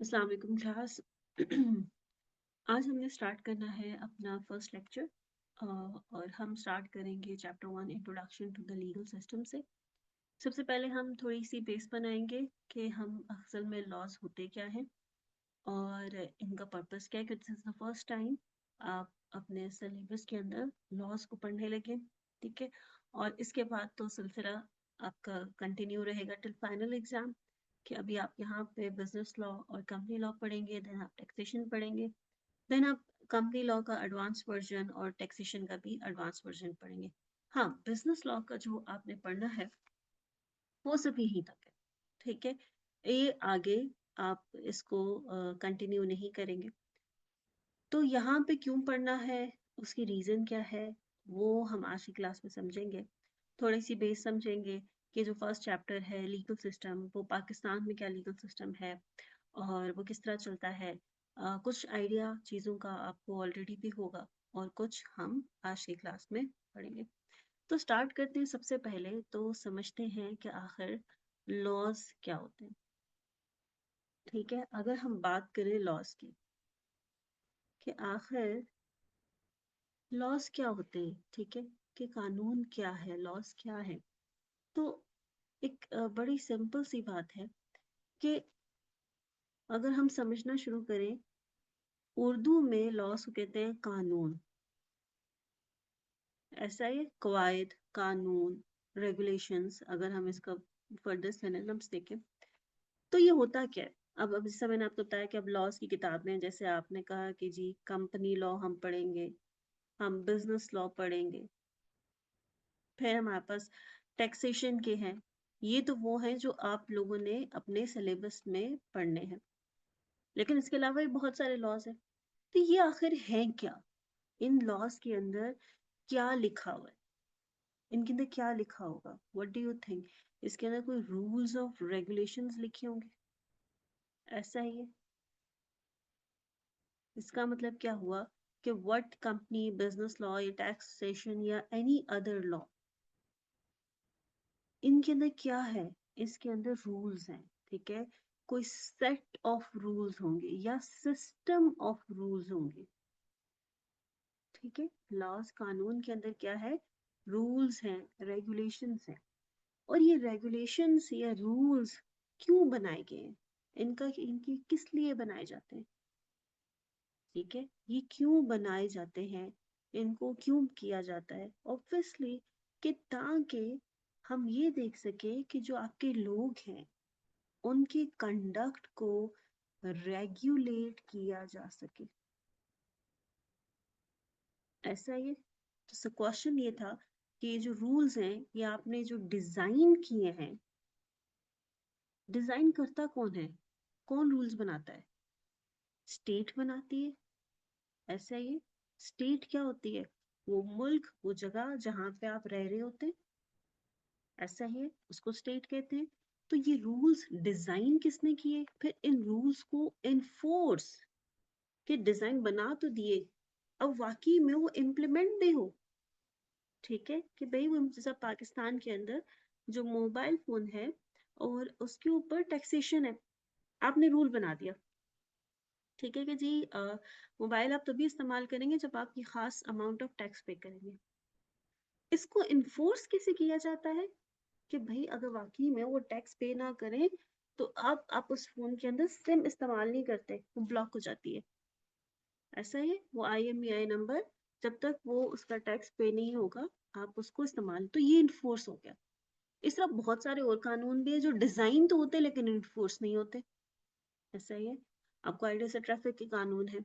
अस्सलाम वालेकुम क्लास। आज हमने स्टार्ट करना है अपना फर्स्ट लेक्चर और हम स्टार्ट करेंगे chapter 1 introduction to the legal system से। सबसे पहले हम थोड़ी सी बेस बनाएंगे कि हम असल में लॉज होते क्या हैं और इनका पर्पस क्या है, क्योंकि this is the first time आप अपने सिलेबस के अंदर लॉज को पढ़ने लगे। ठीक है, और इसके बाद तो सिलसिला आपका कंटिन्यू रहेगा टिल फाइनल एग्जाम, कि अभी आप यहाँ पे बिजनेस लॉ और कंपनी लॉ पढ़ेंगे, देन आप टैक्सेशन पढ़ेंगे, देन आप कंपनी लॉ का एडवांस वर्जन और टैक्सेशन का भी एडवांस वर्जन पढ़ेंगे। हाँ, बिजनेस लॉ का जो आपने पढ़ना है वो सब यहीं तक है। ठीक है, ये आगे आप इसको कंटिन्यू नहीं करेंगे। तो यहाँ पे क्यों पढ़ना है, उसकी रीजन क्या है, वो हम आज की क्लास में समझेंगे। थोड़ी सी बेस समझेंगे कि जो फर्स्ट चैप्टर है लीगल सिस्टम, वो पाकिस्तान में क्या लीगल सिस्टम है और वो किस तरह चलता है। कुछ आइडिया चीज़ों का आपको ऑलरेडी भी होगा और कुछ हम आज की क्लास में पढ़ेंगे। तो स्टार्ट करते हैं। सबसे पहले तो समझते हैं कि आखिर लॉज क्या होते हैं। ठीक है, अगर हम बात करें लॉज की कि आखिर लॉज क्या होते हैं, ठीक है, कि कानून क्या है, लॉज क्या है। तो एक बड़ी सिंपल सी बात है कि अगर हम समझना शुरू करें, उर्दू में लॉज को कहते हैं कानून। ऐसा ही कवायद, कानून, रेगुलेशंस, अगर हम इसका फर्दर सिनोनिम्स देखें तो ये होता क्या है। अब जैसा मैंने आपको बताया कि अब लॉज की किताबें, जैसे आपने कहा कि जी कंपनी लॉ हम पढ़ेंगे, हम बिजनेस लॉ पढ़ेंगे, फिर हमारे पास टैक्सेशन के हैं। ये तो वो हैं जो आप लोगों ने अपने सिलेबस में पढ़ने हैं, लेकिन इसके अलावा भी बहुत सारे लॉज हैं। तो ये आखिर हैं क्या, इन लॉज के अंदर क्या लिखा हुआ है, इनके अंदर क्या लिखा होगा, व्हाट डू यू थिंक। इसके अंदर कोई रूल्स ऑफ रेगुलेशंस लिखे होंगे, ऐसा ही है। इसका मतलब क्या हुआ कि व्हाट कंपनी, बिजनेस लॉ या टैक्सेशन या एनी अदर लॉ, इनके अंदर क्या है, इसके अंदर रूल्स हैं। ठीक है, कोई सेट ऑफ रूल्स होंगे या सिस्टम ऑफ रूल्स होंगे। ठीक है, लॉज कानून के अंदर क्या है, रूल्स हैं, रेगुलेशंस हैं। और ये रेगुलेशंस या रूल्स क्यों बनाए गए हैं, इनका इनकी किस लिए बनाए जाते हैं। ठीक है, ये क्यों बनाए जाते हैं, इनको क्यों किया जाता है, ऑब्वियसली कि ताकि हम ये देख सके कि जो आपके लोग हैं उनकी कंडक्ट को रेगुलेट किया जा सके। ऐसा ही है। तो क्वेश्चन ये था कि ये जो रूल्स हैं ये आपने जो डिजाइन किए हैं, डिजाइन करता कौन है, कौन रूल्स बनाता है, स्टेट बनाती है। ऐसा ही है। स्टेट क्या होती है, वो मुल्क, वो जगह जहाँ पे आप रह रहे होते हैं, ऐसा ही है, उसको स्टेट कहते हैं। तो ये रूल्स डिजाइन किसने किए, फिर इन रूल्स को इन्फोर्स, के डिजाइन बना तो दिए, अब वाकई में वो इम्प्लीमेंट भी हो। ठीक है, कि भाई वो जैसा पाकिस्तान के अंदर जो मोबाइल फोन है और उसके ऊपर टैक्सेशन है, आपने रूल बना दिया। ठीक है कि जी मोबाइल आप तभी इस्तेमाल करेंगे जब आप ये खास अमाउंट ऑफ टैक्स पे करेंगे। इसको इन्फोर्स कैसे किया जाता है कि भाई अगर वाकई में वो टैक्स पे ना करें तो आप उस फोन के अंदर सिम इस्तेमाल नहीं करते, वो ब्लॉक हो जाती है। ऐसा है, वो IMEI नंबर जब तक वो उसका टैक्स पे नहीं होगा आप उसको इस्तेमाल, तो ये इन्फोर्स हो गया। इस तरह बहुत सारे और कानून भी है जो डिजाइन तो होते लेकिन इन्फोर्स नहीं होते। ऐसा ही है, आपको आइडिया से ट्रैफिक के कानून है,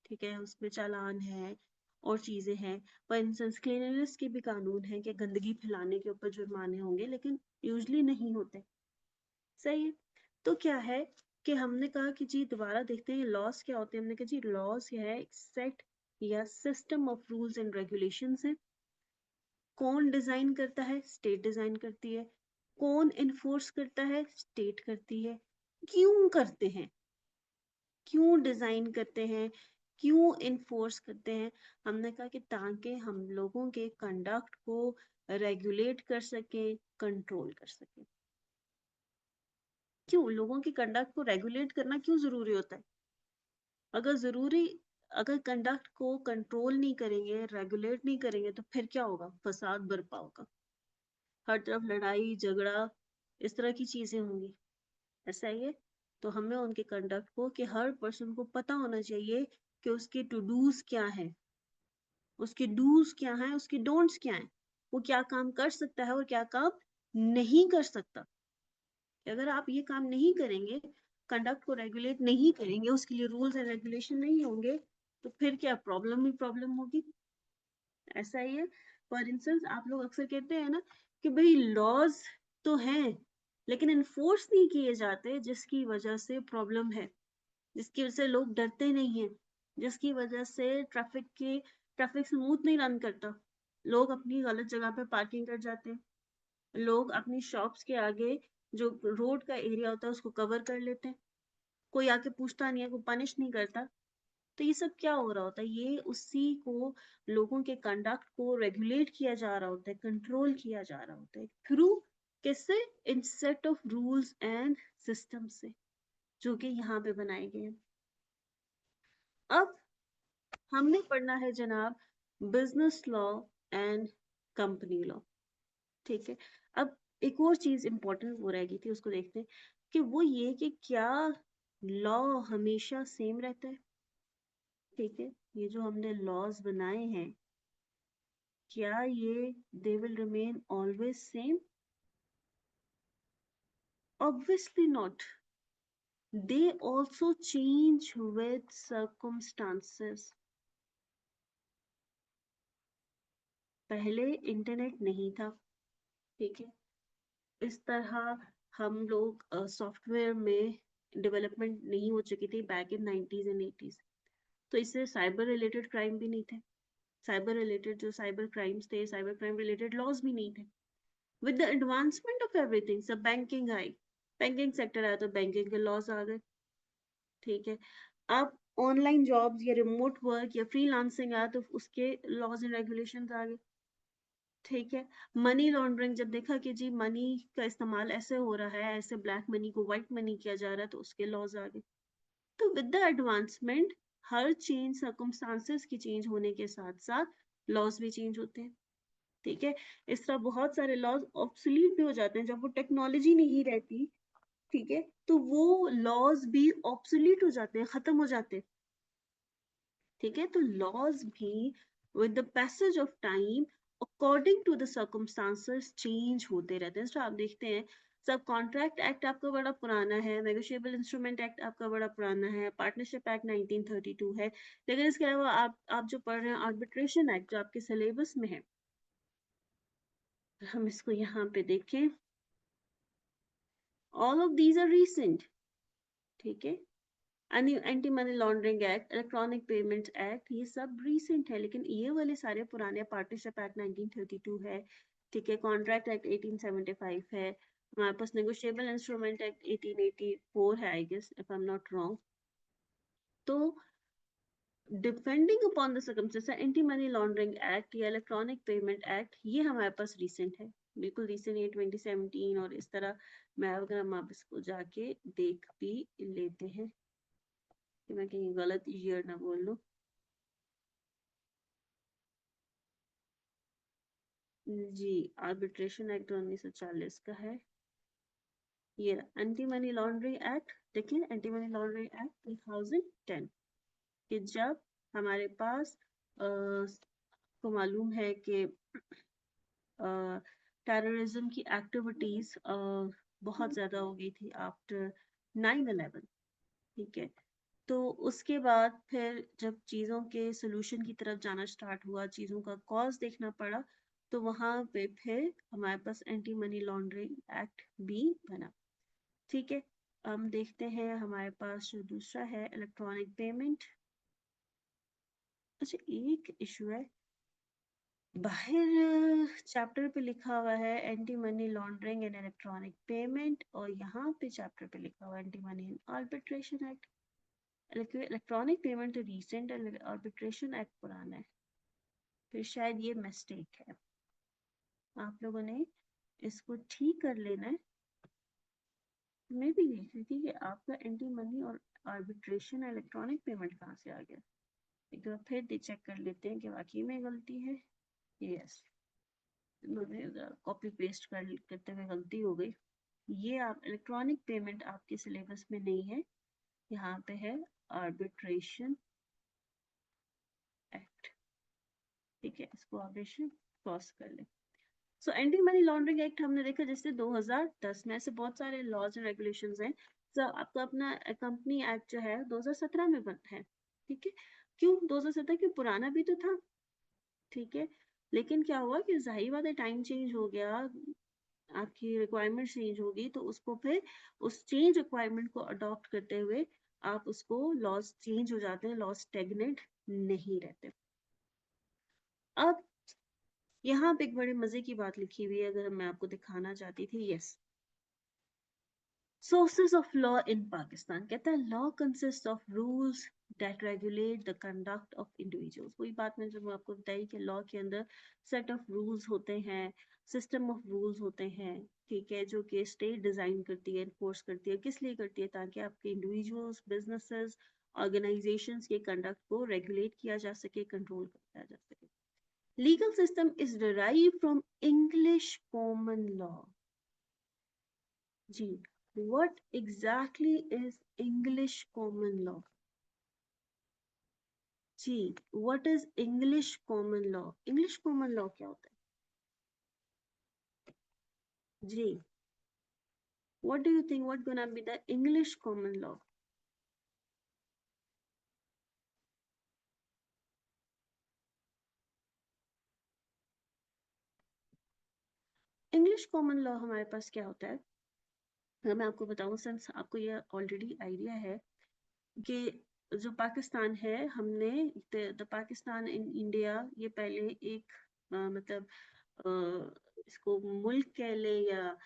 ठीक है, उसमें चालान है और चीजें हैं। फॉर इंस्टेंस क्लीनलीनेस के भी कानून है कि गंदगी फैलाने के ऊपर जुर्माने होंगे, लेकिन यूजली नहीं होते। सही है। तो क्या है कि हमने कहा कि जी दोबारा देखते हैं लॉस क्या होते हैं। हमने कहा जी लॉस क्या है, सेट या system of rules and regulations है। कौन डिजाइन करता है, स्टेट डिजाइन करती है। कौन इन्फोर्स करता है, स्टेट करती है। क्यों करते हैं, क्यों डिजाइन करते हैं, क्यों इन्फोर्स करते हैं। हमने कहा कि ताकि हम लोगों के कंडक्ट को रेगुलेट कर सके, कंट्रोल कर सके। क्यों लोगों की कंडक्ट को रेगुलेट करना क्यों जरूरी होता है? अगर कंडक्ट को कंट्रोल नहीं करेंगे, रेगुलेट नहीं करेंगे, तो फिर क्या होगा? फसाद बरपा होगा, हर तरफ लड़ाई झगड़ा, इस तरह की चीजें होंगी। ऐसा ही है। तो हमें उनके कंडक्ट को, कि हर पर्सन को पता होना चाहिए कि उसके टू डूज क्या है, उसके डूज क्या है, उसके डोंट्स क्या है, वो क्या काम कर सकता है और क्या काम नहीं कर सकता। अगर आप ये काम नहीं करेंगे, कंडक्ट को रेगुलेट नहीं करेंगे, उसके लिए रूल्स एंड रेगुलेशन नहीं होंगे, तो फिर क्या प्रॉब्लम ही प्रॉब्लम होगी। ऐसा ही है। फॉर इंस्टेंस आप लोग अक्सर कहते हैं ना कि भाई लॉज तो हैं लेकिन इन्फोर्स नहीं किए जाते, जिसकी वजह से प्रॉब्लम है, जिसकी वजह से लोग डरते नहीं हैं, जिसकी वजह से ट्रैफिक स्मूथ नहीं रन करता। लोग अपनी गलत जगह पे पार्किंग कर जाते हैं, लोग अपनी शॉप्स के आगे जो रोड का एरिया होता है उसको कवर कर लेते हैं, कोई आके पूछता नहीं है, कोई पनिश नहीं करता। तो ये सब क्या हो रहा होता है? ये उसी को, लोगों के कंडक्ट को रेगुलेट किया जा रहा होता है, कंट्रोल किया जा रहा होता है, थ्रू किससे? इन set of rules and system से, जो कि यहाँ पे बनाए गए हैं। अब हमने पढ़ना है जनाब business law and company law. ठीक है। अब एक और चीज इंपॉर्टेंट वो रह गई थी, उसको देखते हैं कि वो ये कि क्या लॉ हमेशा सेम रहता है? ठीक है। ये जो हमने लॉज बनाए हैं, क्या ये they will remain always same? Obviously not, they also change with circumstances. पहले इंटरनेट नहीं था, ठीक है, इस तरह हम लोग सॉफ्टवेयर में डेवलपमेंट नहीं हो चुकी थी back in 90s and 80s। तो इससे साइबर रिलेटेड क्राइम भी नहीं थे, साइबर रिलेटेड जो साइबर क्राइम्स थे, साइबर क्राइम रिलेटेड लॉज भी नहीं थे। With the advancement of everything, सब बैंकिंग आई, बैंकिंग सेक्टर आया तो बैंकिंग के लॉज आ गए। ठीक है। अब ऑनलाइन जॉब्स या रिमोट वर्क या फ्रीलांसिंग आया तो उसके लॉज एंड रेगुलेशंस आ गए। ठीक है। मनी लॉन्ड्रिंग जब देखा कि जी मनी का इस्तेमाल ऐसे हो रहा है, ऐसे ब्लैक मनी को व्हाइट मनी किया जा रहा है, तो उसके लॉज आ गए। तो with the advancement, her change circumstances की चेंज होने के साथ साथ लॉज भी चेंज होते हैं। ठीक है। इस तरह बहुत सारे लॉज ऑब्सोलीट भी हो जाते हैं जब वो टेक्नोलॉजी नहीं रहती। ठीक है। तो वो लॉज भी ऑब्सोलीट हो जाते हैं, खत्म हो जाते हैं। ठीक है। तो लॉज भी with the passage of time according to the circumstances change होते रहते हैं। तो आप देखते हैं सब कॉन्ट्रैक्ट एक्ट आपका बड़ा पुराना है, नेगोशिएबल इंस्ट्रूमेंट एक्ट आपका बड़ा पुराना है, पार्टनरशिप एक्ट 1932 है, लेकिन इसके अलावा आप जो पढ़ रहे हैं आर्बिट्रेशन एक्ट जो आपके सिलेबस में है, हम इसको यहाँ पे देखें, all of these are recent. ठीक है। Anti money laundering act, electronic payments act, ये सब रीसेंट है, लेकिन ये वाले सारे पुराने, पार्टनरशिप एक्ट 1932 है, ठीक है, कॉन्ट्रैक्ट एक्ट 1875 है, हमारे पास नेगोशिएबल इंस्ट्रूमेंट एक्ट 1884 है, I guess if I am not wrong. तो depending upon the circumstances, anti money laundering act या इलेक्ट्रॉनिक पेमेंट एक्ट ये हमारे पास रीसेंट है, बिल्कुल रीसेंट, ये 2017 और इस तरह। मैं अगर हम आप इसको जाके देख भी लेते हैं कि मैं कहीं गलत ईयर ना बोल लूं। जी, आर्बिट्रेशन एक्ट 1940 का है। ये एंटी मनी लॉन्ड्रिंग एक्ट, देखिए एंटी मनी लॉन्ड्रिंग एक्ट 2010, कि जब हमारे पास को मालूम है कि टेररिज्म की एक्टिविटीज बहुत ज्यादा हो गई थी आफ्टर 9/11। ठीक है। तो उसके बाद फिर जब चीज़ों के सोल्यूशन की तरफ जाना स्टार्ट हुआ, चीज़ों का कॉज देखना पड़ा, तो वहां पे फिर हमारे पास एंटी मनी लॉन्ड्रिंग एक्ट भी बना। ठीक है। हम देखते हैं हमारे पास जो दूसरा है इलेक्ट्रॉनिक पेमेंट। अच्छा, एक इशू है, बाहर चैप्टर पे लिखा हुआ है anti money laundering and electronic payment, और यहाँ पे चैप्टर पे लिखा हुआ है anti money arbitration act. Electronic payment तो रिसेंट है, आर्बिट्रेशन एक्ट पुराना है, फिर शायद ये मिस्टेक है, आप लोगों ने इसको ठीक कर लेना है। मैं भी देख रही थी कि आपका एंटी मनी और आर्बिट्रेशन इलेक्ट्रॉनिक पेमेंट कहाँ से आ गया। एक बार फिर चेक कर लेते हैं कि वाकई में गलती है। यस, कॉपी पेस्ट करते हुए गलती हो गई। ये आप इलेक्ट्रॉनिक पेमेंट आपके सिलेबस में नहीं है, यहाँ पे है आर्बिट्रेशन एक्ट। ठीक है, इसको आर्बिट्रेशन क्रॉस कर ले। So anti money laundering act हमने देखा जिससे 2010 में, ऐसे बहुत सारे लॉज एंड रेगुलेशंस हैं। सो आपका अपना कंपनी एक्ट जो है 2017 में बना है। ठीक है, क्यों 2017? क्यों, पुराना भी तो था। ठीक है, लेकिन क्या हुआ कि जाहिर बात है टाइम चेंज हो गया, आपकी रिक्वायरमेंट चेंज होगी, तो उसको फिर उस चेंज रिक्वायरमेंट को अडॉप्ट करते हुए आप उसको, लॉज चेंज हो जाते हैं, लॉज स्टेगनेंट नहीं रहते। अब यहाँ पे एक बड़े मजे की बात लिखी हुई है, अगर मैं आपको दिखाना चाहती थी। Yes, sources of law in Pakistan कहता है law consist of rules that regulate the conduct of individuals. वही बात मैंने जब आपको बताई कि लॉ के अंदर सेट ऑफ रूल्स होते हैं, सिस्टम ऑफ रूल्स होते हैं। ठीक है, जो कि स्टेट डिजाइन करती है, इन्फोर्स करती है। किस लिए करती है? ताकि आपके इंडिविजुअल्स, बिजनेसेस, ऑर्गेनाइजेशंस के कंडक्ट को रेगुलेट किया जा सके, कंट्रोल किया जा सके। Legal system is derived from English common law. जी, what exactly is English common law? जी, what is English common law? English common law क्या होता है जी? What do you think what gonna be the English common law? English common law हमारे पास क्या होता है, अगर मैं आपको बताऊं, सिंस आपको ये ऑलरेडी आइडिया है कि जो पाकिस्तान है, हमने द पाकिस्तान इन इंडिया, ये पहले एक मतलब इसको मुल्क कह ले या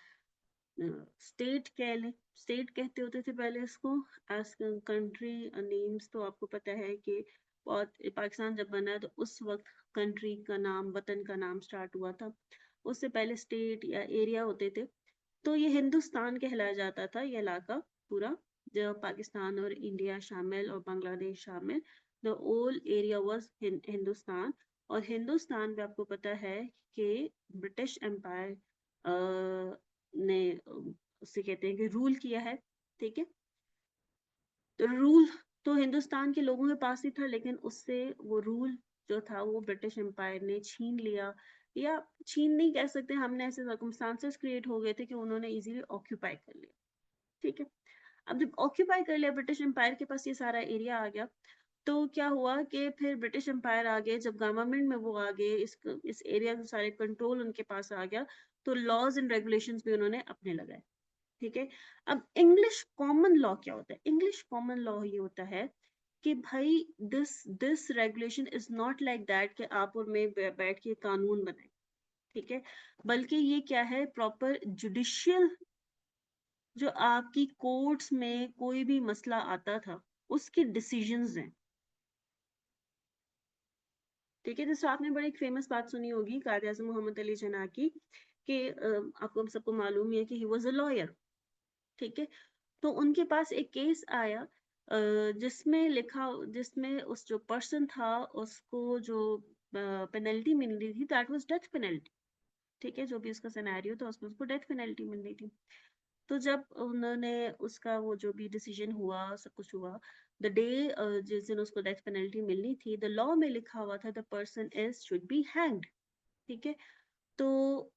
स्टेट कह ले, स्टेट कहते होते थे पहले इसको। एज कंट्री नेम्स तो आपको पता है कि बहुत, पाकिस्तान जब बना तो उस वक्त कंट्री का नाम, वतन का नाम स्टार्ट हुआ था। उससे पहले स्टेट या एरिया होते थे। तो ये हिंदुस्तान कहलाया जाता था, ये इलाका पूरा, जो पाकिस्तान और इंडिया शामिल और बांग्लादेश शामिल, the whole area was Hindustan. और हिंदुस्तान में आपको पता है कि ब्रिटिश एम्पायर ने उससे कहते हैं कि रूल किया है। ठीक है, तो रूल तो हिंदुस्तान के लोगों के पास ही था, लेकिन उससे वो रूल जो था वो ब्रिटिश एम्पायर ने छीन लिया, या छीन नहीं कह सकते, हमने ऐसे सर्कमस्टांसेस क्रिएट हो गए थे कि उन्होंने इजीली ऑक्यूपाई कर लिया। ठीक है, अब जब ऑक्यूपाई कर लिया ब्रिटिश एम्पायर के पास ये सारा एरिया आ गया, तो क्या हुआ कि फिर ब्रिटिश एम्पायर आ गए, जब गवर्नमेंट में वो आ गए, इस एरिया के सारे कंट्रोल उनके पास आ गया, तो लॉज एंड रेगुलेशंस भी उन्होंने अपने लगाए। ठीक है, अब इंग्लिश कॉमन लॉ क्या होता है? इंग्लिश कॉमन लॉ ये होता है कि भाई this this regulation is not like that कि आप और मैं बैठ के कानून बनाए। ठीक है, बल्कि ये क्या है, प्रॉपर जुडिशियल, जो आपकी कोर्ट्स में कोई भी मसला आता था उसके डिसीजंस हैं। ठीक है, जैसे आपने बड़ी एक फेमस बात सुनी होगी कायद आज़म मोहम्मद अली जिन्ना की, कि आपको, हम सबको मालूम ही है कि ही वाज अ लॉयर। ठीक है, तो उनके पास एक केस आया जिसमें लिखा, जिसमें उस जो पर्सन था उसको जो पेनल्टी मिल रही थी, दैट वाज डेथ पेनल्टी। ठीक है, जो भी उसका सिनेरियो था उसमें उसको डेथ पेनल्टी मिल रही थी। तो जब उन्होंने उसका वो जो भी डिसीजन हुआ, सब कुछ हुआ, द डे जिस दिन उसको डेथ पेनल्टी मिलनी थी, द लॉ में लिखा हुआ था the person is should be hanged. ठीक है, तो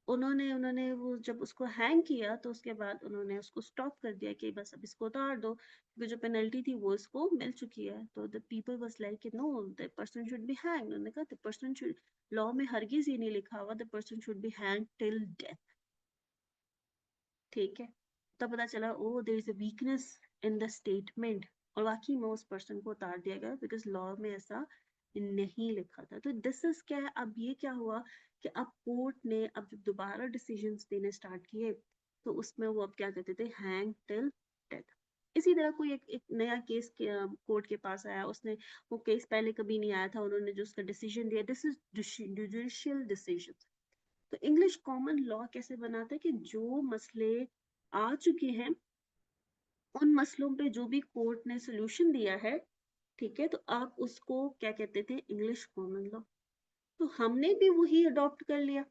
उन्होंने उन्होंने वो जब उसको हैंग किया, तो उसके बाद उन्होंने उसको स्टॉप कर दिया कि बस अब इसको उतार दो, क्योंकि जो पेनल्टी थी वो इसको मिल चुकी है। तो the people was like no, the person should be hang. उन्होंने कहा द पर्सन शुड, लॉ में हरगिज ये नहीं लिखा हुआ the person should be hang till death. ठीक है, तब पता चला oh there is a weakness in the statement, और वाकई में उस पर्सन को उतार दिया गया बिकॉज लॉ में ऐसा नहीं लिखा था। तो दिस इज क्या है, अब ये क्या हुआ कि अब कोर्ट ने अब जब दोबारा डिसीजंस देने स्टार्ट किए, तो उसमें वो अब क्या कहते थे, हैंग टिल डेथ। इसी तरह कोई एक नया केस के कोर्ट के पास आया, उसने वो केस पहले कभी नहीं आया था, उन्होंने जो उसका डिसीजन दिया, दिस इज जुडिशियल डिसीजन। तो इंग्लिश कॉमन लॉ कैसे बनाता है कि जो मसले आ चुके हैं उन मसलों पे जो भी कोर्ट ने सोल्यूशन दिया है, ठीक है, तो आप उसको क्या कहते थे, इंग्लिश कॉमन लॉ। तो हमने भी वही अडॉप्ट कर लिया,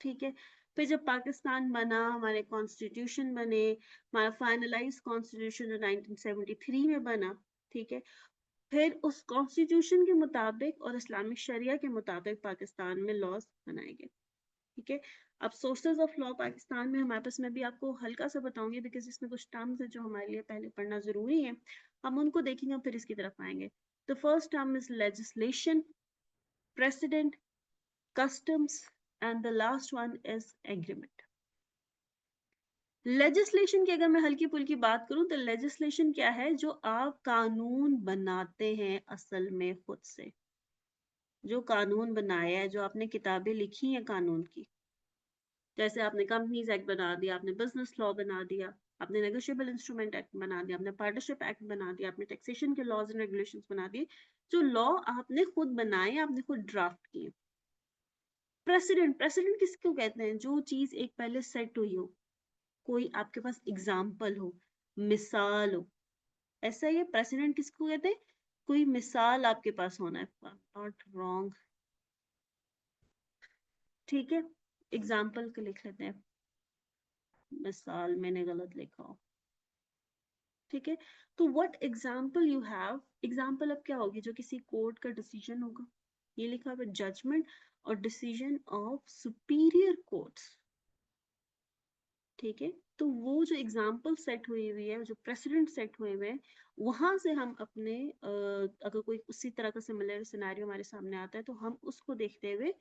ठीक है। फिर जब पाकिस्तान बना, हमारे कॉन्स्टिट्यूशन बने, हमारा फाइनलाइज कॉन्स्टिट्यूशन जो 1973 में बना, ठीक है, फिर उस कॉन्स्टिट्यूशन के मुताबिक और इस्लामिक शरिया के मुताबिक पाकिस्तान में लॉज बनाए गए, ठीक है। अब सोर्सेज ऑफ लॉ पाकिस्तान में हमारे पास, मैं भी आपको हल्का सा बताऊंगी बिकॉज इसमें कुछ टर्म्स है जो हमारे लिए पहले पढ़ना जरूरी है, हम उनको देखेंगे फिर इसकी तरफ आएंगे। The first term is legislation, president, customs, and the last one is agreement. Legislation की अगर मैं हल्की फुल्की बात करूं तो लेजिस्लेशन क्या है, जो आप कानून बनाते हैं असल में खुद से, जो कानून बनाया है, जो आपने किताबें लिखी हैं कानून की, जैसे आपने कंपनीज एक्ट बना दिया, आपने बिजनेस लॉ बना दिया, आपने नेगोशिएबल इंस्ट्रूमेंट एक्ट बना दिया, आपने पार्टनरशिप एक्ट बना दिया, आपने टैक्सेशन के लॉज एंड रेगुलेशंस बना दिए, जो लॉ आपने खुद बनाए, आपने खुद ड्राफ्ट किए। प्रेसिडेंट, प्रेसिडेंट किसको कहते हैं, जो चीज एक पहले सेट हुई हो, कोई आपके पास एग्जाम्पल हो, मिसाल हो, ऐसा ही प्रेसिडेंट किसको कहते हैं, कोई मिसाल आपके पास होना है, नॉट रॉन्ग, ठीक है, एग्जाम्पल को लिख लेते हैं, मिसाल मैंने गलत लिखा हो, ठीक है। तो what example you have, example अब क्या होगी, जो किसी कोर्ट का डिसीजन होगा, ये लिखा हुआ जजमेंट और डिसीजन ऑफ सुपीरियर कोर्ट्स, ठीक है। तो वो जो एग्जाम्पल सेट हुई हुई है, जो प्रेसिडेंट सेट हुए हुए हैं, वहां से हम अपने अगर कोई उसी तरह का सिमिलर सिनेरियो हमारे सामने आता है तो हम उसको देखते हुए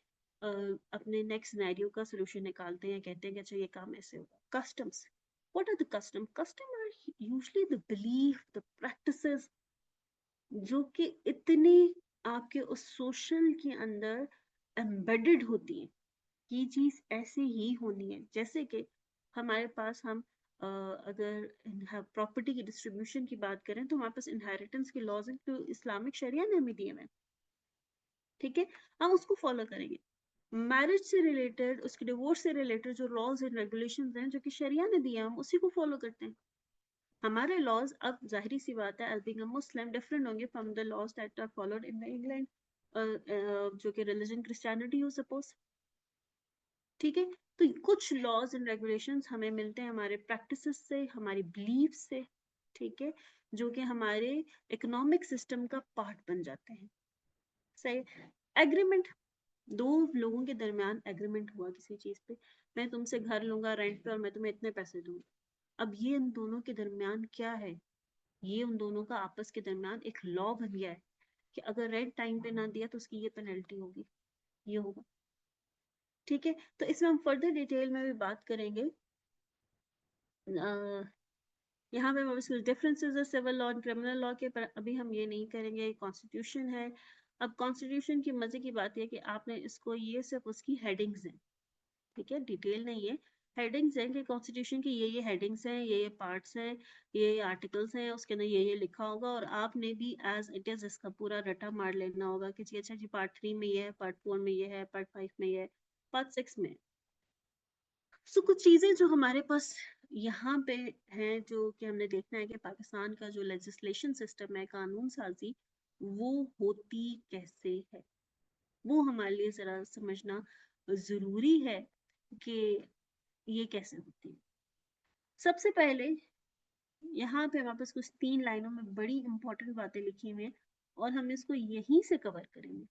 अपने नेक्स्ट सिनेरियो का सोल्यूशन निकालते हैं, कहते हैं कि अच्छा ये काम ऐसे होगा। Customs, what are the custom, custom are usually the belief, the practices, जो कि इतनी आपके उस सोशल के अंदर एम्बेडेड होती है, ये चीज ऐसे ही होनी है। जैसे कि हमारे पास हम अगर प्रॉपर्टी की डिस्ट्रीब्यूशन की बात करें तो हमारे पास इनहेरिटेंस के लॉज हैं जो इस्लामिक शरिया ने हमें दिए हैं, ठीक है, हम उसको फॉलो करेंगे। मैरिज से रिलेटेड, उसके डिवोर्स से रिलेटेड जो लॉज एंड रेगुलेशंस हैं जो कि शरिया ने दिए, हम उसी को फॉलो करते हैं। हमारे लॉज अब जाहिर सी बात है, as being a Muslim, different होंगे from the laws that are followed in England, जो कि रिलीजन क्रिश्चियनिटी हो सपोज, ठीक है। तो कुछ लॉज एंड रेगुलेशंस हमें मिलते हैं हमारे प्रैक्टिसेस से, हमारी बिलीफ से, ठीक है, जो कि हमारे इकोनॉमिक सिस्टम का पार्ट बन जाते हैं, सही। एग्रीमेंट, दो लोगों के दरमियान एग्रीमेंट हुआ किसी चीज पे, मैं तुमसे घर लूंगा रेंट पे और मैं तुम्हें इतने पैसे दूंगा, अब ये उन दोनों के दरमियान क्या है, ये उन दोनों का आपस के दरमियान एक लॉ बन गया है कि अगर रेंट टाइम पे ना दिया तो उसकी ये पेनल्टी होगी, ये होगा, ठीक है। तो इसमें हम फर्दर डिटेल में भी बात करेंगे। यहाँ पे कुछ डिफरेंसेस है सिविल लॉ और क्रिमिनल लॉ के, पर अभी हम ये नहीं करेंगे, कॉन्स्टिट्यूशन है। अब कॉन्स्टिट्यूशन की मजे की बात है कि आपने इसको, ये सिर्फ उसकी हेडिंग्स हैं, ठीक है, डिटेल नहीं है, हेडिंग्स हैं कि कॉन्स्टिट्यूशन की ये हेडिंग्स हैं, ये पार्ट्स हैं, ये आर्टिकल्स हैं, उसके अंदर ये लिखा होगा और आपने भी एज इट इज इसका पूरा रटा मार लेना होगा कि जी अच्छा जी पार्ट 3 में ये है, पार्ट 4 में ये है, पार्ट 5 में ये है, पार्ट 6 में। सो कुछ चीजें जो हमारे पास यहाँ पे हैं, जो कि हमने देखना है कि पाकिस्तान का जो लेजिस्लेशन सिस्टम है, कानून साजी, वो होती कैसे है, वो हमारे लिए जरा समझना जरूरी है कि ये कैसे होती है। सबसे पहले यहाँ पे हमारे पास कुछ 3 लाइनों में बड़ी इंपॉर्टेंट बातें लिखी हुई हैं और हम इसको यहीं से कवर करेंगे।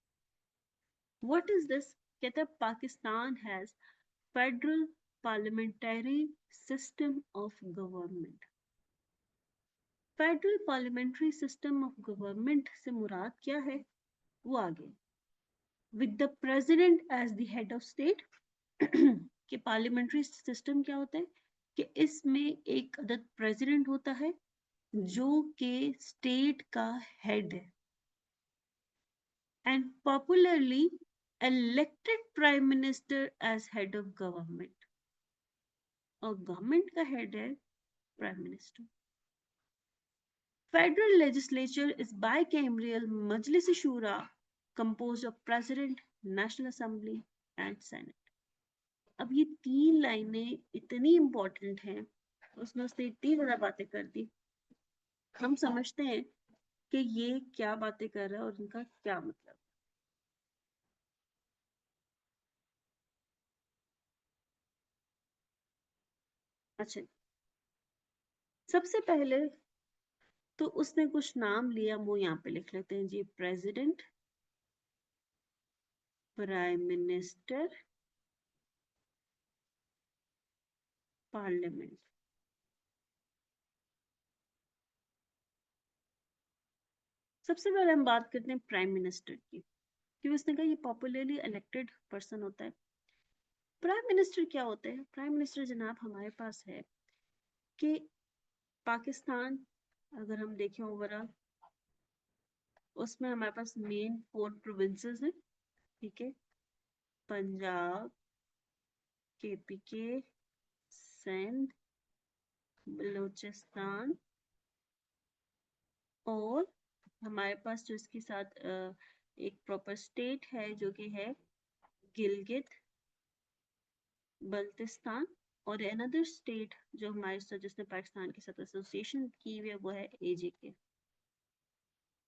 व्हाट इज दिस, कहता है Pakistan has federal parliamentary system of government. Federal parliamentary system of government से मुराद क्या है, वो आगे, with the president as the head of state. कि पार्लियामेंट्री सिस्टम क्या होता है, कि इसमें एक अदद प्रेसिडेंट होता है जो कि स्टेट का हेड है, and popularly elected prime minister as head of government, और गवर्नमेंट का हेड है prime minister. Federal legislature is bicameral Majlis Shura composed of President, National Assembly and Senate. अब ये 3 लाइनें इतनी इंपॉर्टेंट हैं उसने उससे इतनी ज्यादा बातें कर दी, हम समझते हैं कि ये क्या बातें कर रहा है और इनका क्या मतलब। अच्छा, सबसे पहले तो उसने कुछ नाम लिया, वो यहाँ पे लिख लेते हैं जी, प्रेसिडेंट, प्राइम मिनिस्टर, पार्लियामेंट। सबसे पहले हम बात करते हैं प्राइम मिनिस्टर की, क्योंकि उसने कहा ये पॉपुलरली इलेक्टेड पर्सन होता है। प्राइम मिनिस्टर क्या होते हैं? प्राइम मिनिस्टर जनाब हमारे पास है कि पाकिस्तान, अगर हम देखें ओवरऑल, उसमें हमारे पास मेन 4 प्रोविंसेस हैं, ठीक है? पंजाब, KPK, सिंध, बलूचिस्तान, और हमारे पास जो इसके साथ एक प्रॉपर स्टेट है जो कि है गिलगित बल्तिस्तान, और अनदर स्टेट जो हमारे साथ जिसने पाकिस्तान के साथ एसोसिएशन की हुई है वो है AJK।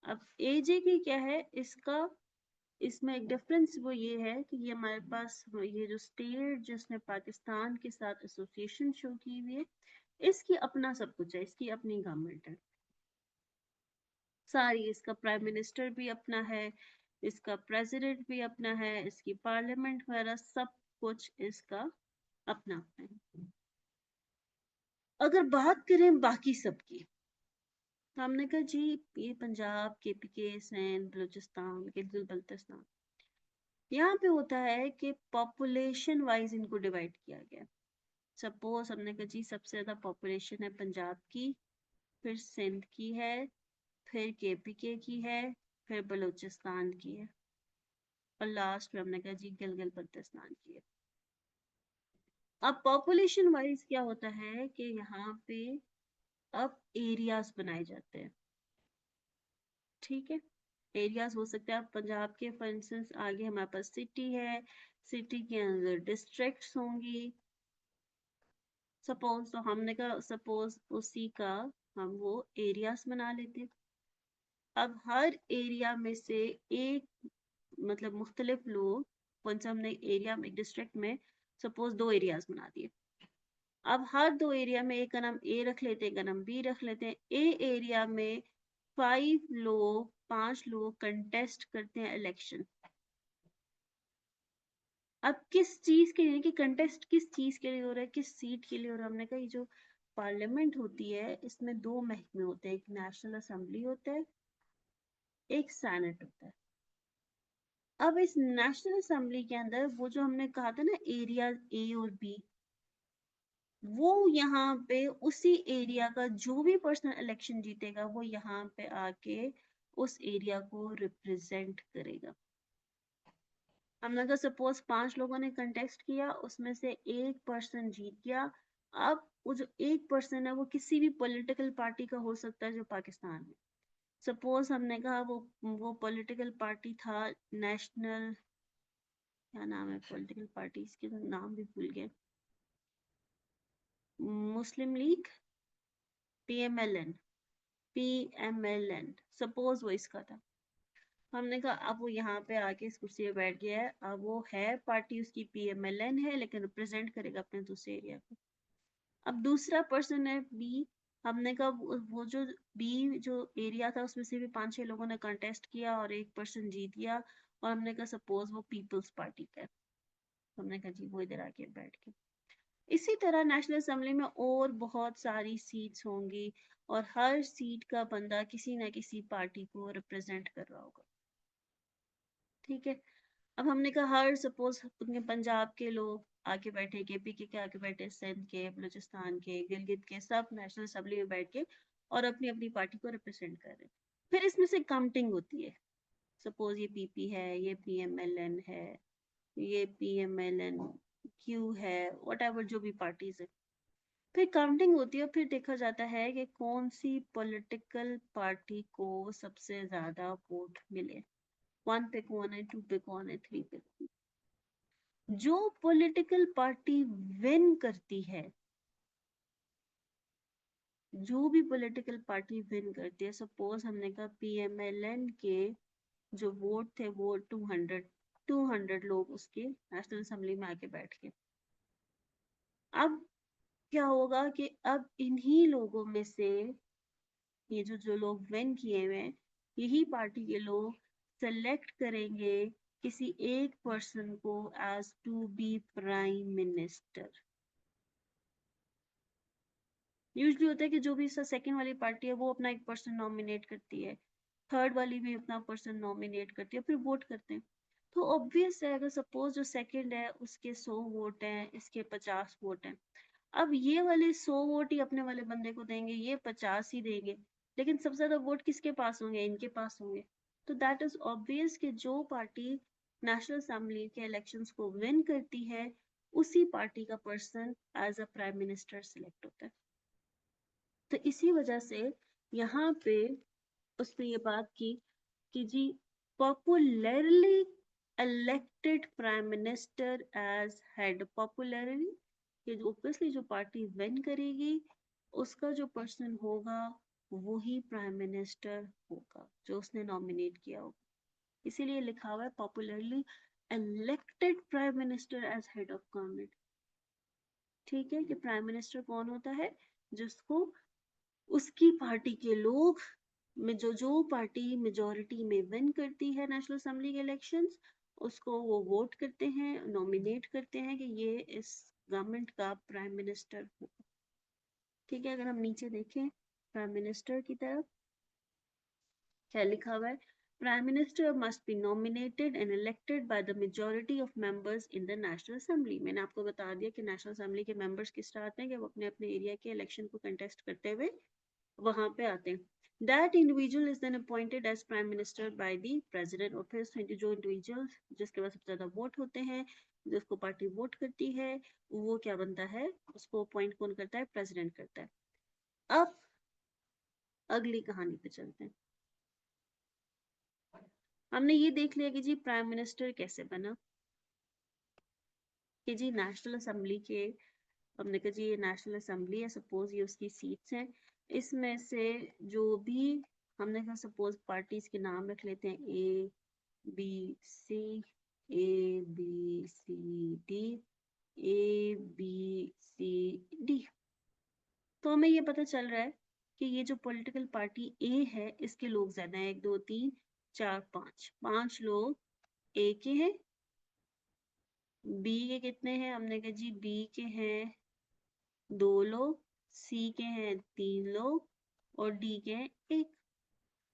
अब AJK क्या है इसका, इसमें एक डिफरेंस वो ये है कि ये हमारे पास ये जो स्टेट जिसने पाकिस्तान के साथ एसोसिएशन शो की हुई है, इसकी अपना सब कुछ है, इसकी अपनी गवर्नमेंट है सारी, इसका प्राइम मिनिस्टर भी अपना है, इसका प्रेसिडेंट भी अपना है, इसकी पार्लियामेंट वगैरह सब कुछ इसका अपना अपना है। अगर बात करें बाकी सबकी, तो हमने कहा जी ये पंजाब, KPK, सिंध, बलूचिस्तान, गिलगित बल्तिस्तान, यहाँ पे होता है कि पॉपुलेशन वाइज इनको डिवाइड किया गया। सपोज हमने कहा जी सबसे ज्यादा पॉपुलेशन है पंजाब की, फिर सिंध की है, फिर KPK की है, फिर बलूचिस्तान की है, और लास्ट में हमने कहा जी गिलगित बल्तिस्तान की है। अब पॉपुलेशन वाइज क्या होता है कि यहाँ पे अब एरियाज बनाए जाते हैं, ठीक है? एरियाज हो सकते हैं, आप पंजाब के फॉर इंस्टेंस आगे हमारे पास सिटी है, सिटी के अंदर डिस्ट्रिक्ट्स होंगी सपोज, तो हमने कहा सपोज उसी का हम वो एरियाज बना लेते हैं। अब हर एरिया में से एक, मतलब मुख्तलिफ लोग, कौन सा हमने एरिया में डिस्ट्रिक्ट में सपोज 2 एरियाज बना दिए। अब हर 2 एरिया में एक का नाम A रख लेते हैं, एक का नाम B रख लेते हैं। A एरिया में 5 लोग कंटेस्ट करते हैं इलेक्शन। अब किस चीज के लिए, कि कंटेस्ट किस चीज के लिए हो रहा है, किस सीट के लिए हो रहा है? हमने कहा ये जो पार्लियामेंट होती है इसमें 2 महकमे होते हैं, एक नेशनल असेंबली होता है, एक सेनेट होता है। अब इस नेशनल असेंबली के अंदर वो जो हमने कहा था ना एरिया A और B, वो यहाँ पे उसी एरिया का जो भी पर्सनल इलेक्शन जीतेगा वो यहाँ पे आके उस एरिया को रिप्रेजेंट करेगा। हमने अगर सपोज 5 लोगों ने कंटेस्ट किया, उसमें से एक पर्सन जीत गया। अब वो जो एक पर्सन है वो किसी भी पॉलिटिकल पार्टी का हो सकता है जो पाकिस्तान में, सपोज हमने कहा वो पॉलिटिकल पार्टी था नेशनल, क्या नाम है पॉलिटिकल पार्टी, इसके तो नाम भी भूल गए, मुस्लिम लीग, PMLN, PMLN, सपोज वो इसका था। हमने कहा अब वो यहाँ पे आके इस कुर्सी पे बैठ गया है, अब वो है पार्टी उसकी PMLN है, लेकिन रिप्रेजेंट करेगा अपने दूसरे एरिया को। अब दूसरा पर्सन है B, हमने कहा वो जो B जो एरिया था उसमें से भी 5-6 लोगों ने कंटेस्ट किया और एक पर्सन जीत गया, और हमने कहा सपोज वो पीपल्स पार्टी का है, तो हमने कहा जी वो इधर आके बैठ के। इसी तरह नेशनल असेंबली में और बहुत सारी सीट्स होंगी, और हर सीट का बंदा किसी ना किसी पार्टी को रिप्रेजेंट कर रहा होगा, ठीक है? अब हमने कहा हर सपोज पंजाब के लोग आके बैठे, KPK के आके बैठे, सिंध के, बलूचिस्तान के, गिलगित के, सब नेशनल असेंबली में बैठ के और अपनी अपनी पार्टी को रिप्रेजेंट कर रहे हैं। फिर इसमें से काउंटिंग होती है, सपोज ये PP है, ये PMLN है, ये PMLN Q है, वट जो भी पार्टीज है। फिर काउंटिंग होती है, फिर देखा जाता है कि कौन सी पॉलिटिकल पार्टी को सबसे ज्यादा वोट मिले, 1 पे कौन है, 2 पे कौन है, 3 पे कौन है। जो पॉलिटिकल पार्टी विन करती है जो भी पॉलिटिकल पार्टी विन करती है, सपोज हमने कहा PMLN के जो वोट थे वो 200 लोग उसके नेशनल असेंबली में आके बैठ के, अब क्या होगा कि अब इन्हीं लोगों में से ये जो जो लोग विन किए हुए हैं, यही पार्टी के लोग सेलेक्ट करेंगे किसी एक पर्सन को as to be prime minister. Usually होता है कि जो भी सेकंड वाली पार्टी है वो अपना एक पर्सन नॉमिनेट करती है, थर्ड वाली भी अपना पर्सन नॉमिनेट करती है, फिर वोट करते हैं। तो ऑब्वियस है, अगर सपोज जो सेकंड है उसके 100 वोट हैं, इसके 50 वोट हैं, अब ये वाले 100 वोट ही अपने वाले बंदे को देंगे, ये 50 ही देंगे, लेकिन सबसे ज्यादा वोट किसके पास होंगे? इनके पास होंगे। तो दैट इज ऑब्वियस कि जो पार्टी नेशनल असेंबली के इलेक्शंस को विन करती है, उसी पार्टी का person as a prime minister select होता है। तो इसी वजह से यहाँ पे उसने ये बात की कि जी popularly elected prime minister as head, popularly ये जो ऑब्वियसली जो पार्टी विन करेगी उसका जो पर्सन होगा वो ही प्राइम मिनिस्टर होगा जो उसने नॉमिनेट किया होगा। इसीलिए लिखा हुआ है popularly elected prime minister as head of government. ठीक है, कि प्राइम मिनिस्टर कौन होता है? जिसको उसकी पार्टी के लोग में जो पार्टी मेजोरिटी में विन करती है नेशनल असेंबली के इलेक्शंस, उसको वो वोट करते हैं, नॉमिनेट करते हैं कि ये इस गवर्नमेंट का प्राइम मिनिस्टर हो। ठीक है, अगर हम नीचे देखें प्राइम मिनिस्टर की तरफ, क्या लिखा हुआ है? Prime minister must be nominated and elected by the majority of members in the national assembly. मैंने आपको बता दिया कि नेशनल असेंबली के मेंबर्स किस तरह आते हैं कि वो अपने अपने एरिया के इलेक्शन को कंटेस्ट करते हुए वहां पे आते हैं। That individual is then appointed as prime minister by the president। और फिर जो इंडिविजुअल जिसके पास सबसे ज्यादा वोट होते हैं, जिसको पार्टी वोट करती है, वो क्या बनता है? उसको अपॉइंट कौन करता है? प्रेसिडेंट करता है। अब अगली कहानी पे चलते हैं। हमने ये देख लिया कि जी प्राइम मिनिस्टर कैसे बना, कि जी नेशनल असेंबली के, हमने कहा जी ये नेशनल असेंबली है, सपोज ये उसकी सीट्स हैं, इसमें से जो भी, हमने कहा सपोज पार्टीज के नाम रख लेते हैं ABC, ABCD, ABCD। तो हमें ये पता चल रहा है कि ये जो पॉलिटिकल पार्टी ए है इसके लोग ज्यादा हैं, 1 2 3 4 5, 5 लोग ए के हैं। बी के कितने हैं? हमने कहा जी बी के हैं 2 लोग, सी के हैं 3 लोग, और डी के हैं 1।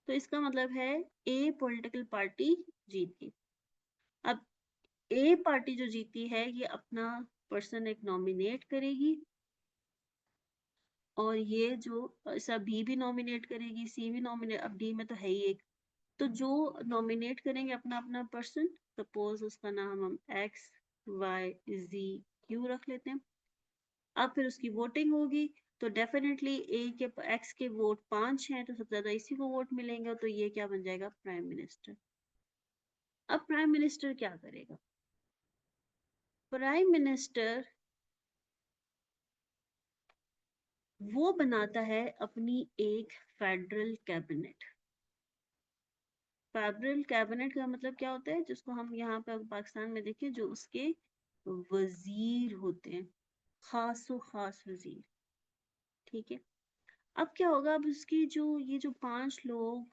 तो इसका मतलब है ए पॉलिटिकल पार्टी जीत गई। अब ए पार्टी जो जीती है ये अपना पर्सन एक नॉमिनेट करेगी, और ये जो सब बी भी नॉमिनेट करेगी, सी भी नॉमिनेट, अब डी में तो है ही एक, तो जो नॉमिनेट करेंगे अपना अपना पर्सन, सपोज उसका नाम हम XYZ रख लेते हैं। अब फिर उसकी वोटिंग होगी, तो डेफिनेटली ए के एक्स के वोट 5 हैं, तो सबसे ज्यादा इसी को वोट मिलेंगे, तो ये क्या बन जाएगा? Prime minister. अब प्राइम मिनिस्टर क्या करेगा? प्राइम मिनिस्टर वो बनाता है अपनी एक फेडरल कैबिनेट। फेडरल कैबिनेट का मतलब क्या होता है? जिसको हम यहाँ पे पाकिस्तान में देखें, जो उसके वजीर होते हैं, खासो खास वजीर। ठीक है, अब क्या होगा? अब उसकी जो ये जो 5 लोग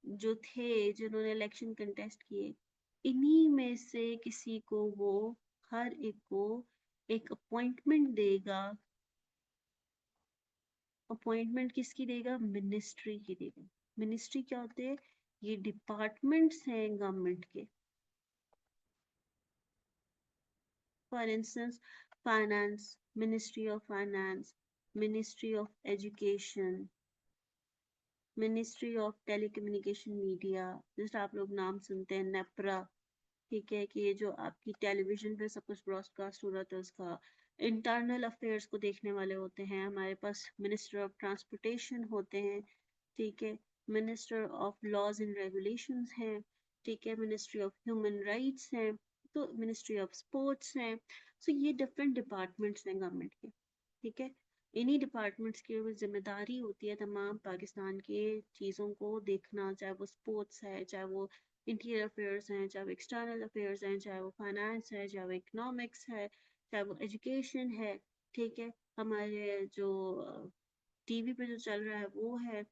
जो थे जिन्होंने इलेक्शन कंटेस्ट किए, इन्हीं में से किसी को वो, हर एक को एक अपॉइंटमेंट देगा। अपॉइंटमेंट किसकी देगा? मिनिस्ट्री की देगा। मिनिस्ट्री क्या होते हैं? ये डिपार्टमेंट्स हैं गवर्नमेंट के। For instance finance, ministry of finance, ministry of education, ministry of telecommunication media, जैसे आप लोग नाम सुनते हैं नेपरा। ठीक है, कि ये जो आपकी टेलीविजन पे सब कुछ ब्रॉडकास्ट हो रहा था उसका इंटरनल अफेयर्स को देखने वाले होते हैं। हमारे पास मिनिस्टर ऑफ ट्रांसपोर्टेशन होते हैं। ठीक है, minister of laws and regulations हैं। ठीक है, मिनिस्ट्री ऑफ ह्यूमन राइट्स हैं, तो मिनिस्ट्री ऑफ स्पोर्ट्स हैं। सो ये डिफरेंट डिपार्टमेंट्स हैं गवर्नमेंट के। ठीक है, इन्हीं डिपार्टमेंट्स की जिम्मेदारी होती है तमाम पाकिस्तान के चीज़ों को देखना, चाहे वो स्पोर्ट्स है, चाहे वो इंटीरियर अफेयर्स हैं, चाहे वो एक्सटर्नल अफेयर्स हैं, चाहे वो फाइनेंस है, चाहे वो इकोनॉमिक्स है, चाहे वो एजुकेशन है। ठीक है, हमारे जो टीवी पे जो चल रहा है वो है।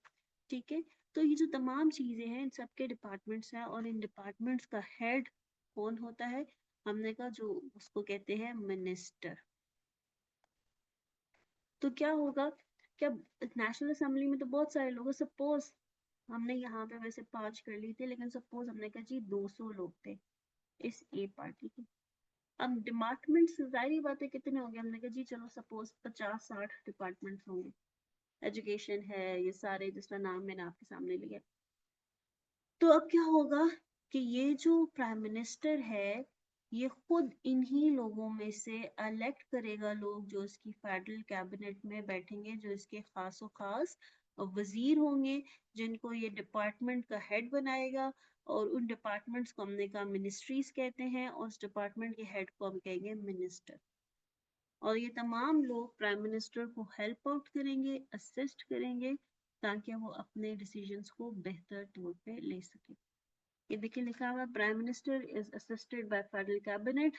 ठीक है, तो ये जो तमाम चीजें हैं इन सबके डिपार्टमेंट्स हैं, और इन डिपार्टमेंट्स का हेड कौन होता है? हमने कहा जो उसको कहते हैं मिनिस्टर। तो क्या होगा, क्या नेशनल असेंबली में तो बहुत सारे लोग, सपोज हमने यहाँ पे वैसे 5 कर ली थी, लेकिन सपोज हमने कहा जी 200 लोग थे इस ए पार्टी के। अब डिपार्टमेंट जाहिर बात है कितने होंगे, हमने कहा जी चलो सपोज 50-60 डिपार्टमेंट होंगे। एजुकेशन है, ये सारे जिसका नाम मैंने आपके सामने लिया। तो अब क्या होगा कि ये जो प्राइम मिनिस्टर है, ये खुद इन्हीं लोगों में से इलेक्ट करेगा लोग जो इसकी फेडरल कैबिनेट में बैठेंगे, जो इसके खासो खास वजीर होंगे, जिनको ये डिपार्टमेंट का हेड बनाएगा। और उन डिपार्टमेंट्स को हमने कहा मिनिस्ट्रीज कहते हैं, और उस डिपार्टमेंट के हेड को हम कहेंगे मिनिस्टर। और ये तमाम लोग प्राइम मिनिस्टर को हेल्प आउट करेंगे, असिस्ट करेंगे, ताकि वो अपने डिसीजंस को बेहतर तौर पे ले सके। ये देखिए लिखा हुआ, prime minister is assisted by federal cabinet,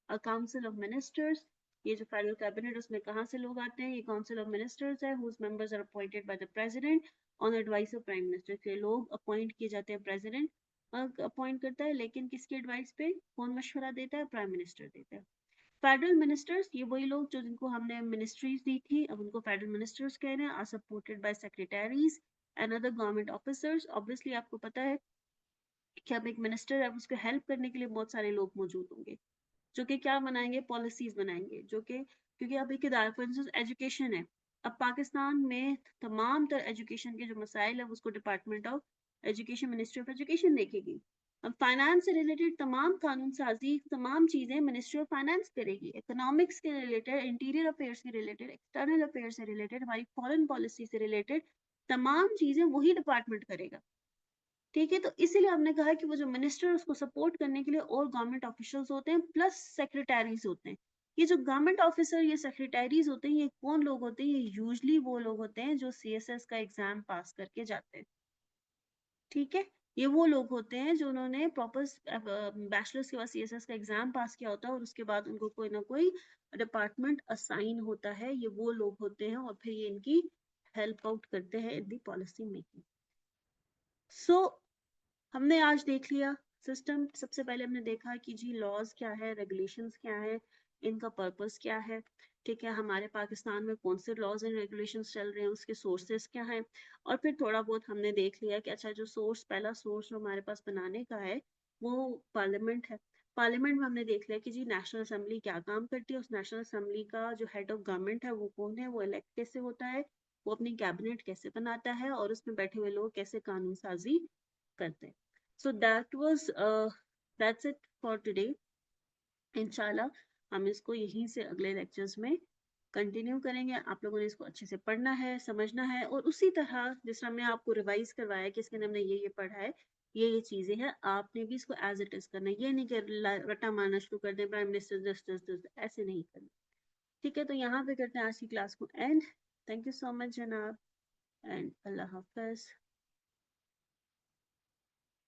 a council of ministers. ये जो फेडरल कैबिनेट उसमें कहाँ से लोग आते हैं? ये काउंसिल ऑफ मिनिस्टर्स है, whose members are appointed by the president on advice of prime minister. के लोग अपॉइंट किए जाते हैं, प्रेसिडेंट अपॉइंट करता है, लेकिन किसकी एडवाइस पे? कौन मशवरा देता है? प्राइम मिनिस्टर देता है। फेडरल मिनिस्टर्स, ये वही लोग जो जिनको हमने मिनिस्ट्रीज दी थी, अब उनको फेडरल मिनिस्टर्स कह रहे हैं, are supported by secretaries and other government officers. Obviously आपको पता है कि अब एक मिनिस्टर है, उसको हेल्प करने के लिए बहुत सारे लोग मौजूद होंगे, जो कि क्या बनाएंगे? पॉलिसीज बनाएंगे, जो कि क्योंकि अब एक इदारा, फॉर इंस्टेंस एजुकेशन है, अब पाकिस्तान में तमाम तर एजुकेशन के जो मसाइल है उसको department of education, ministry of education देखेगी। अब फाइनेंस से रिलेटेड तमाम कानून साजी, तमाम चीजें मिनिस्ट्री ऑफ फाइनेंस करेगी। इकोनॉमिक्स के रिलेटेड, इंटीरियर अफेयर्स के रिलेटेड, एक्सटर्नल अफेयर्स से रिलेटेड, हमारी फॉरेन पॉलिसी से रिलेटेड तमाम चीजें वही डिपार्टमेंट करेगा। ठीक है, तो इसीलिए हमने कहा कि वो जो मिनिस्टर उसको सपोर्ट करने के लिए और गवर्नमेंट ऑफिशियल्स होते हैं, प्लस सेक्रेटरीज होते हैं। ये जो गवर्नमेंट ऑफिसर, ये सेक्रेटरीज होते हैं, ये कौन लोग होते हैं? ये यूजली वो लोग होते हैं जो सीएसएस का एग्जाम पास करके जाते हैं। ठीक है, ये वो लोग होते हैं जो उन्होंने प्रॉपर बैचलर्स के बाद सीएसएस का एग्जाम पास किया होता है, और उसके बाद उनको कोई ना कोई डिपार्टमेंट असाइन होता है। ये वो लोग होते हैं, और फिर ये इनकी हेल्प आउट करते हैं इन दी पॉलिसी मेकिंग। सो हमने आज देख लिया सिस्टम। सबसे पहले हमने देखा कि जी लॉज क्या है, रेगुलेशंस क्या है, इनका पर्पस क्या है। ठीक है, हमारे पाकिस्तान में कौन से लॉज एंड रेगुलेशंस चल रहे हैं, उसके सोर्सेस क्या हैं। और फिर थोड़ा बहुत हमने देख लिया कि अच्छा जो सोर्स, पहला सोर्स जो हमारे पास बनाने का है वो पार्लियामेंट है। पार्लियामेंट में हमने देख लिया कि जी नेशनल असेंबली क्या काम करती है, उस नेशनल असेंबली का जो हेड ऑफ गवर्नमेंट है वो कौन है, वो इलेक्ट कैसे होता है, वो अपनी कैबिनेट कैसे बनाता है, और उसमें बैठे हुए लोग कैसे कानून साजी करते हैं। So that's it for today. इंशाल्लाह हम इसको यहीं से अगले लेक्चर्स में कंटिन्यू करेंगे। आप लोगों ने इसको अच्छे से पढ़ना है, समझना है, और उसी तरह जिस तरह मैं आपको रिवाइज करवाया कि इसके अंदर हमने ये पढ़ा है, ये चीजें हैं, आपने भी इसको एज इट इज करना है। ये नहीं कि रट्टा मारना शुरू कर दें, प्राइम मिनिस्टर जस्ट ऐसे नहीं करना। ठीक है, तो यहाँ पे करते हैं आज की क्लास को and. Thank you so much जनाब, एंड अल्लाह हाफिज।